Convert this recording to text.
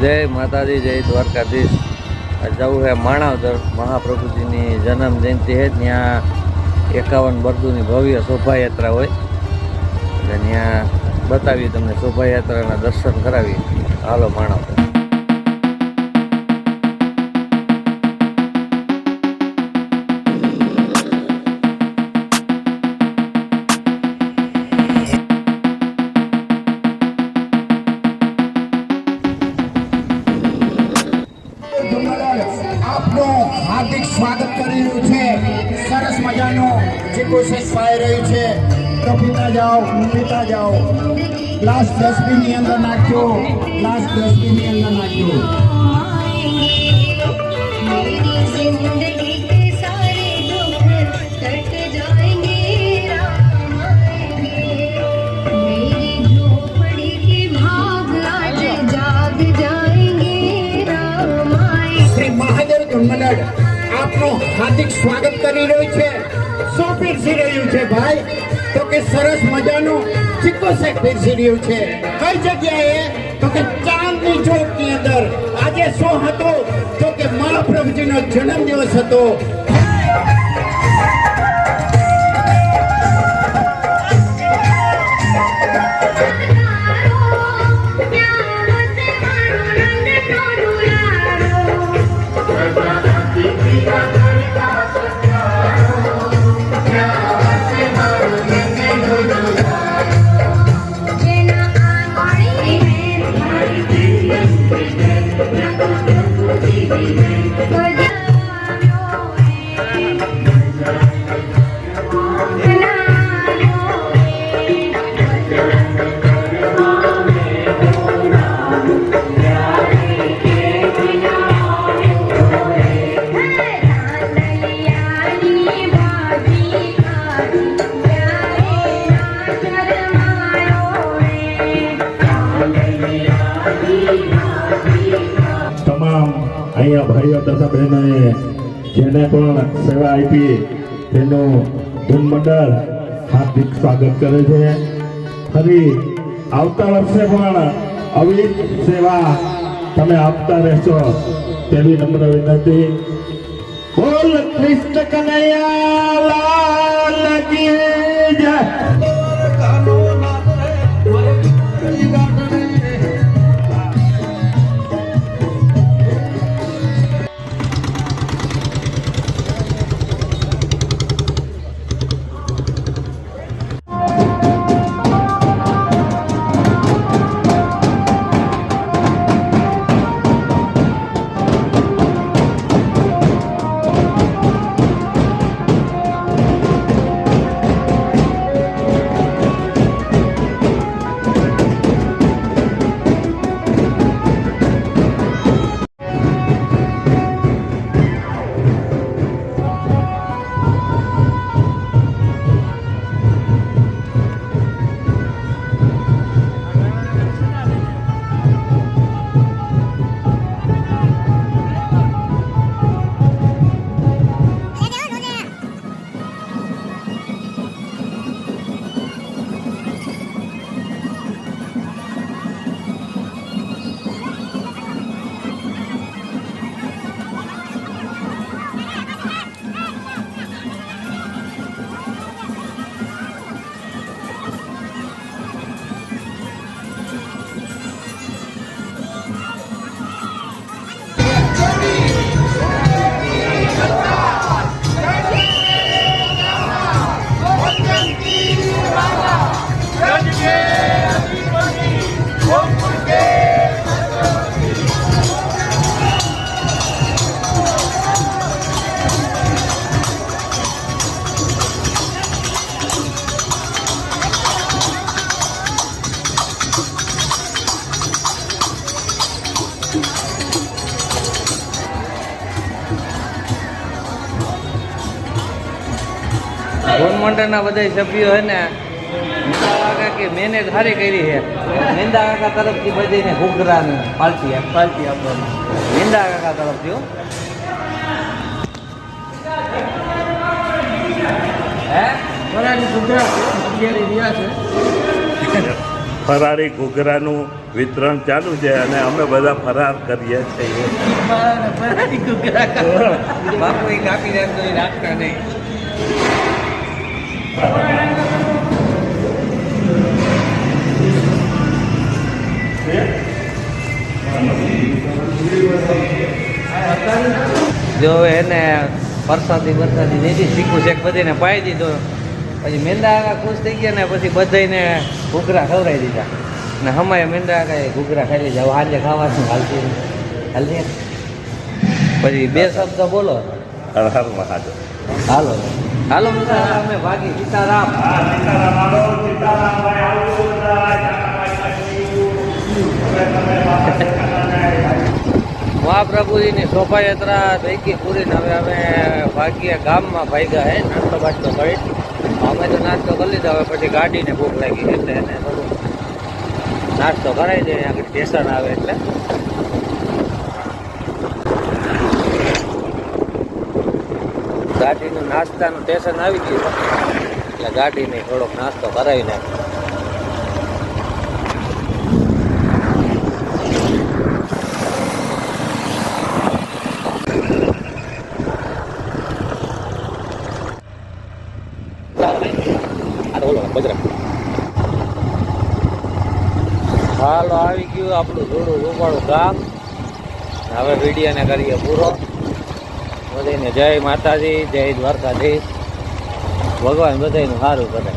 જય માતાજી, જય દ્વારકાધીશ। જવું है माणावदर महाप्रभुजी की जन्म जयंती है। ત્યાં 51 બરદુની ભવ્ય શોભાયાત્રા હોય એટલે ત્યાં બતાવી તમને શોભાયાત્રાના દર્શન કરાવી। હાલો માણાવદર। हार्दिक स्वागत कर रही है। सरस मजानो चीकू शेक पाई रही है। तो पीता जाओ ग्लास डस्टबिन ની અંદર નાખજો। ग्लास डस्टबिन ની અંદર નાખજો। आपनो हार्दिक स्वागत करी रही है। शो पीरसी रही है भाई तो के सरस मजानो चीको शेक पीरसी रही है। कई जगह तो के चांदनी चौक की अंदर आज शो हतो तो के महाप्रभुजी नो जन्म दिवस हतो। અહીંયા ભાઈઓ તથા બહેનોએ જેને પણ સેવા આપી તેનું ધૂન મંડળ હાર્દિક સ્વાગત કરે છે। ફરી આવતા વર્ષે પણ આવી સેવા તમે આપતા રહેશો તેવી નમ્ર વિનંતી। બોલ કૃષ્ણ કનૈયા લાલ કી જય। ધૂન મંડળના બધા સભ્યો है ને નિંદા કાકા કે મહેનત સારી કરી છે। નિંદા કાકા તરફથી બધીને ઘૂઘરાની પાલટી આપવામાં નિંદા કાકા તરફથી હે ઘૂઘરા છે। ફરાળી ઘૂઘરાનું વિતરણ ચાલુ છે અને અમે બધા ફરાર કરીએ છીએ. બાપુ એ કાપી રાખતો એ રાખતા નહીં. જો એને વરસાદી દીધી ચીકુ શેક બધીને પાઈ દીધો, પછી મેંદા આગા ખુશ થઈ ગયા ને પછી બધાને ઘૂઘરા ખવડાવી દીધા ને હમાય મેંદા આગા ઘૂઘરા ખાઈ જાવ આજે ખાવાનું હાલતી હાલતી. પછી બે શબ્દ બોલો. હર હર મહાદેવ. હાલો હાલો બધા અમે ભાગી સીતારામ. મહાપ્રભુજીની શોભાયાત્રા થઈ ગઈ પૂરી ને હવે અમે ભાગીએ ગામમાં ભાગ્યા હે નાસ્તો બાસ્તો કરી. અમે તો નાસ્તો કરી લીધો, હવે પછી ગાડીને ભૂખ લાગી એટલે એને થોડું નાસ્તો કરાવી દઈએ આગળ સ્ટેશન આવે એટલે. ગાડીનું નાસ્તાનું સ્ટેશન આવી ગયું એટલે ગાડીને થોડોક નાસ્તો કરાવી નાખ્યો. હાલો આવી ગયું આપણું થોડું રૂપાળું ગામ. હવે વિડીયોને કરીએ પૂરો. બધાને જય માતાજી, જય દ્વારકાધીશ. ભગવાન બધાનું સારું કરે.